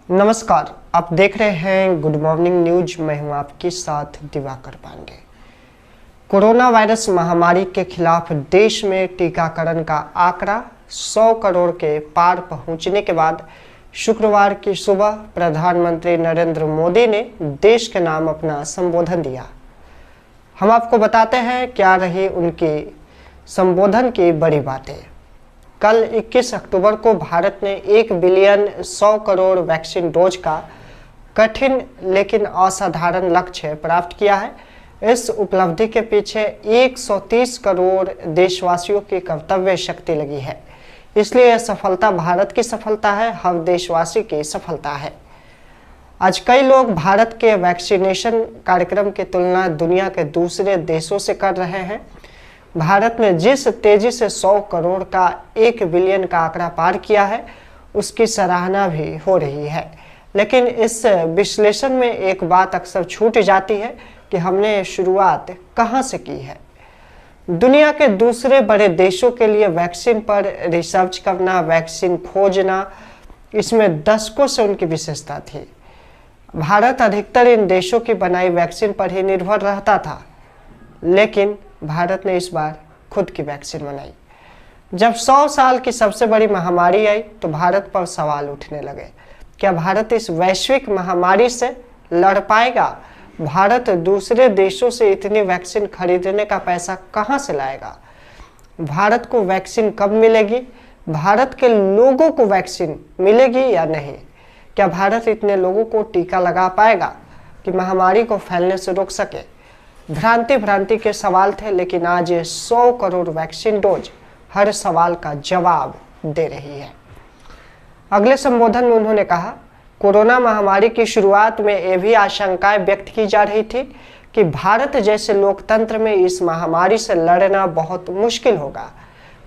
नमस्कार, आप देख रहे हैं गुड मॉर्निंग न्यूज। मैं हूं आपके साथ दिवाकर पांडे। कोरोना वायरस महामारी के खिलाफ देश में टीकाकरण का आंकड़ा 100 करोड़ के पार पहुंचने के बाद शुक्रवार की सुबह प्रधानमंत्री नरेंद्र मोदी ने देश के नाम अपना संबोधन दिया। हम आपको बताते हैं क्या रही उनकी संबोधन की बड़ी बातें। कल 21 अक्टूबर को भारत ने 1 बिलियन 100 करोड़ वैक्सीन डोज का कठिन लेकिन असाधारण लक्ष्य प्राप्त किया है। इस उपलब्धि के पीछे 130 करोड़ देशवासियों की कर्तव्य शक्ति लगी है। इसलिए यह सफलता भारत की सफलता है, हर देशवासी की सफलता है। आज कई लोग भारत के वैक्सीनेशन कार्यक्रम की तुलना दुनिया के दूसरे देशों से कर रहे हैं। भारत ने जिस तेजी से 100 करोड़ का 1 बिलियन का आंकड़ा पार किया है, उसकी सराहना भी हो रही है। लेकिन इस विश्लेषण में एक बात अक्सर छूट जाती है कि हमने शुरुआत कहां से की है। दुनिया के दूसरे बड़े देशों के लिए वैक्सीन पर रिसर्च करना, वैक्सीन खोजना, इसमें दशकों से उनकी विशेषता थी। भारत अधिकतर इन देशों की बनाई वैक्सीन पर ही निर्भर रहता था, लेकिन भारत ने इस बार खुद की वैक्सीन बनाई। जब 100 साल की सबसे बड़ी महामारी आई तो भारत पर सवाल उठने लगे, क्या भारत इस वैश्विक महामारी से लड़ पाएगा? भारत दूसरे देशों से इतनी वैक्सीन खरीदने का पैसा कहां से लाएगा? भारत को वैक्सीन कब मिलेगी? भारत के लोगों को वैक्सीन मिलेगी या नहीं? क्या भारत इतने लोगों को टीका लगा पाएगा कि महामारी को फैलने से रोक सके? भ्रांति के सवाल थे, लेकिन आज 100 करोड़ वैक्सीन डोज हर सवाल का जवाब दे रही है। अगले संबोधन में उन्होंने कहा, कोरोना महामारी की शुरुआत में ये भी आशंकाएं व्यक्त की जा रही थी कि भारत जैसे लोकतंत्र में इस महामारी से लड़ना बहुत मुश्किल होगा।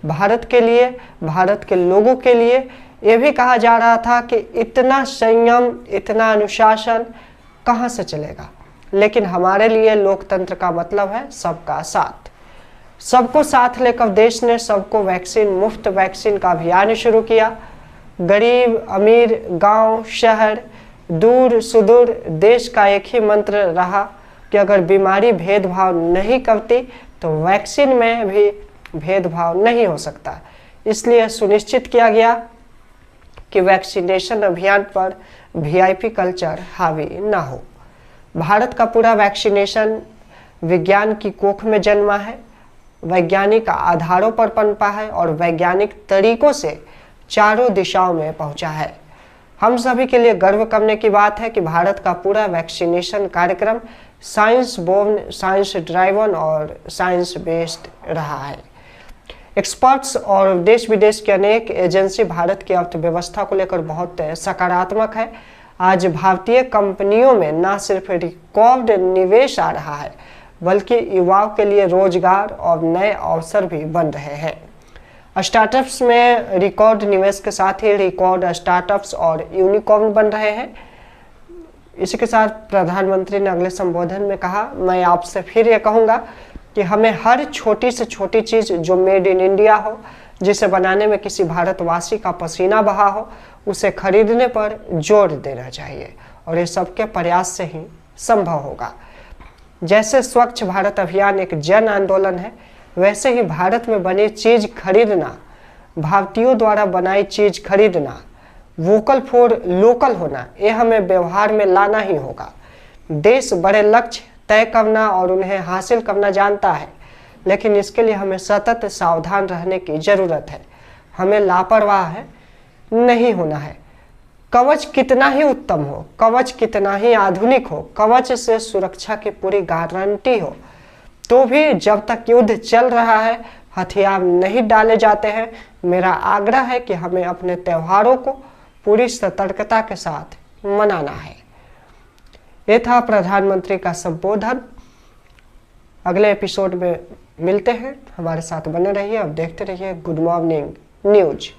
भारत के लिए, भारत के लोगों के लिए यह भी कहा जा रहा था कि इतना संयम, इतना अनुशासन कहां से चलेगा। लेकिन हमारे लिए लोकतंत्र का मतलब है सबका साथ। सबको साथ लेकर देश ने सबको वैक्सीन, मुफ्त वैक्सीन का अभियान शुरू किया। गरीब, अमीर, गांव, शहर, दूर सुदूर, देश का एक ही मंत्र रहा कि अगर बीमारी भेदभाव नहीं करती तो वैक्सीन में भी भेदभाव नहीं हो सकता। इसलिए सुनिश्चित किया गया कि वैक्सीनेशन अभियान पर वीआईपी कल्चर हावी ना हो। भारत का पूरा वैक्सीनेशन विज्ञान की कोख में जन्मा है, वैज्ञानिक आधारों पर पनपा है और वैज्ञानिक तरीकों से चारों दिशाओं में पहुंचा है। हम सभी के लिए गर्व करने की बात है कि भारत का पूरा वैक्सीनेशन कार्यक्रम साइंस बोर्न, साइंस ड्राइवन और साइंस बेस्ड रहा है। एक्सपर्ट्स और देश विदेश की अनेक एजेंसी भारत की अर्थव्यवस्था को लेकर बहुत सकारात्मक है। आज भारतीय कंपनियों में न सिर्फ रिकॉर्ड निवेश आ रहा है, बल्कि युवाओं के लिए रोजगार और नए अवसर भी बन रहे हैं। स्टार्टअप्स में रिकॉर्ड निवेश के साथ ही रिकॉर्ड स्टार्टअप्स और यूनिकॉर्न बन रहे हैं। इसी के साथ प्रधानमंत्री ने अगले संबोधन में कहा, मैं आपसे फिर ये कहूँगा कि हमें हर छोटी से छोटी चीज़ जो मेड इन इंडिया हो, जिसे बनाने में किसी भारतवासी का पसीना बहा हो, उसे खरीदने पर जोर देना चाहिए और ये सबके प्रयास से ही संभव होगा। जैसे स्वच्छ भारत अभियान एक जन आंदोलन है, वैसे ही भारत में बनी चीज खरीदना, भारतीयों द्वारा बनाई चीज खरीदना, वोकल फॉर लोकल होना, ये हमें व्यवहार में लाना ही होगा। देश बड़े लक्ष्य तय करना और उन्हें हासिल करना जानता है, लेकिन इसके लिए हमें सतत सावधान रहने की जरूरत है। हमें लापरवाह नहीं होना है। कवच कितना ही उत्तम हो, कवच कितना ही आधुनिक हो, कवच से सुरक्षा की पूरी गारंटी हो, तो भी जब तक युद्ध चल रहा है, हथियार नहीं डाले जाते हैं। मेरा आग्रह है कि हमें अपने त्योहारों को पूरी सतर्कता के साथ मनाना है। ये था प्रधानमंत्री का संबोधन। अगले एपिसोड में मिलते हैं। हमारे साथ बने रहिए और देखते रहिए गुड मॉर्निंग न्यूज।